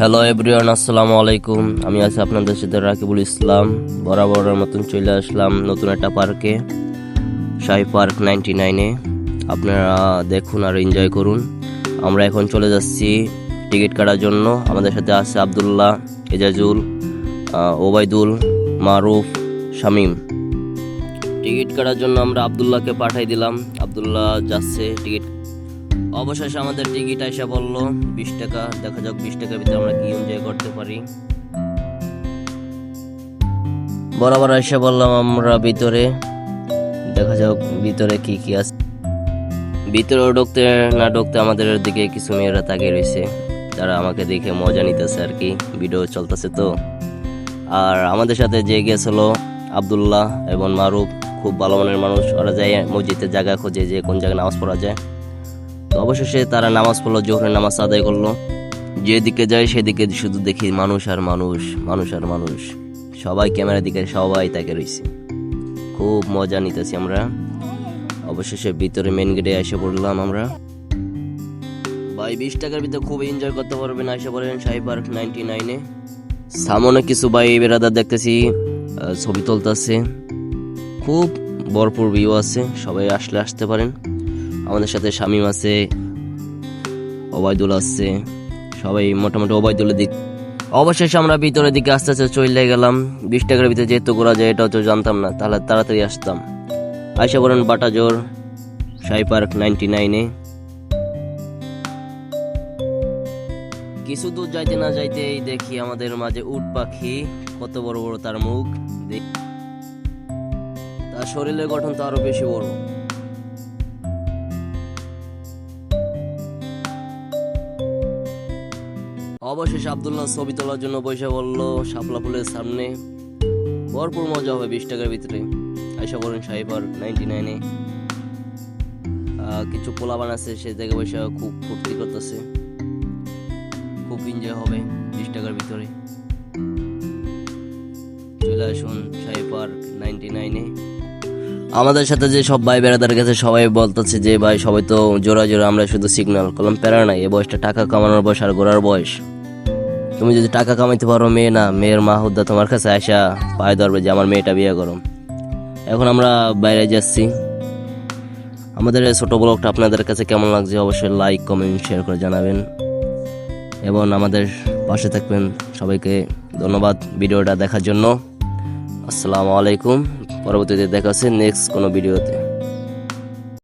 Hello everyone, আসসালামু আলাইকুম। আমি আছি আপনাদের সাথে রাকিবুল ইসলাম। বরাবরের মতন চলে আসলাম নতুন একটা পার্কে, শাহী পার্ক 99-এ। আপনারা দেখুন আর এনজয় করুন। আমরা এখন চলে যাচ্ছি টিকিট কাটার জন্য। আমাদের সাথে আছে আবদুল্লাহ, এজাজুল, ওবায়দুল, মারুফ, শামীম। টিকিট কাটার জন্য আমরা আবদুল্লাহকে পাঠাই দিলাম। আবদুল্লাহ যাচ্ছে টিকিট। অবশেষে আমাদের টিকিট এসে বললো 20 টাকা। দেখা যাক 20 টাকার ভিতরে আমরা কি এনজয় করতে পারি। বরাবর এসে বললাম আমরা ভিতরে, দেখা যাক ভিতরে কি কি আছে। ভিতরে ঢুকতে না ঢুকতে আমাদের দিকে কিছু মেয়েরা তাকিয়ে রয়েছে, তারা আমাকে দেখে মজা নিতেছে আর কি, ভিডিও চলতেছে তো। আর আমাদের সাথে যে গেছিল আবদুল্লাহ এবং মারুফ, খুব ভালো মনের মানুষ। ওরা যায় মসজিদের জায়গা খোঁজে যে কোন জায়গায় নামাজ পড়া যায়। তো অবশেষে তারা নামাজ পড়লো, জোহরের নামাজ আদায় করলো। যেদিকে যায় সেদিকে শুধু দেখি মানুষ আর মানুষ, মানুষ আর মানুষ। সবাই ক্যামেরার দিকে সবাই তাকে রয়েছে, খুব মজা নিতেছি আমরা। অবশেষে ভিতরে মেন গেটে এসে পড়লাম আমরা। ভাই 20 টাকার ভিতরে খুব এনজয় করতে পারবেন। এসে পড়েন শাহী পার্ক 99-এ। সামনে কিছু ভাই বেরাদার দেখতেছি ছবি তুলতেছে, খুব ভরপুর ভিউ আছে। সবাই আসলে আসতে পারেন। আমাদের সাথে শামীম আছে, ওবায়দুল আছে, সবাই মোটামুটি ওবায়দুলের দিক। অবশেষে আমরা ভিতরের দিকে আস্তে আস্তে চলে গেলাম। 20 টাকার ভিতরে যেহেতু ঘোরা যায় এটাও তো জানতাম না, তাহলে তাড়াতাড়ি আসতাম। আইসা পড়েন বাটাজোর শাহী পার্ক 99-এ। কিছু দূর যাইতে না যাইতেই দেখি আমাদের মাঝে উট পাখি, কত বড় বড় তার মুখ, তার শরীরের গঠন তো আরো বেশি বড়। অবশেষে আবদুল্লাহ ছবি তোলার জন্য বসে বললো শাপলা ফুলের সামনে। ভরপুর মজা হবে 20 টাকার ভিতরে। আইসা পড়েন শাহী পার্ক 99-এ। কিছু পোলাবান আছে, সে জায়গায় বসে খুব ফুর্তি করতেছে, খুব এনজয় হবে 20 টাকার ভিতরে। চলে আসুন শাহী পার্ক 99-এ। আমাদের সাথে যে সব ভাই বেড়াদার গেছে সবাই বলতেছে যে ভাই সবাই তো জোড়া জোড়া, আমরা শুধু সিগন্যাল করলাম। প্যারা নাই, এই বয়সটা টাকা কামানোর বয়স আর ঘোরার বয়স। তুমি যদি টাকা কামাইতে পারো, মেয়ে না, মেয়ের মা হুদ্দা তোমার কাছে আসা পায়ে ধরবে যে আমার মেয়েটা বিয়ে করো। এখন আমরা বাইরে যাচ্ছি। আমাদের ছোট ব্লগটা আপনাদের কাছে কেমন লাগছে অবশ্যই লাইক, কমেন্ট, শেয়ার করে জানাবেন এবং আমাদের পাশে থাকবেন। সবাইকে ধন্যবাদ ভিডিওটা দেখার জন্য। আসসালামু আলাইকুম। পরবর্তীতে দেখা হচ্ছে নেক্সট কোনো ভিডিওতে।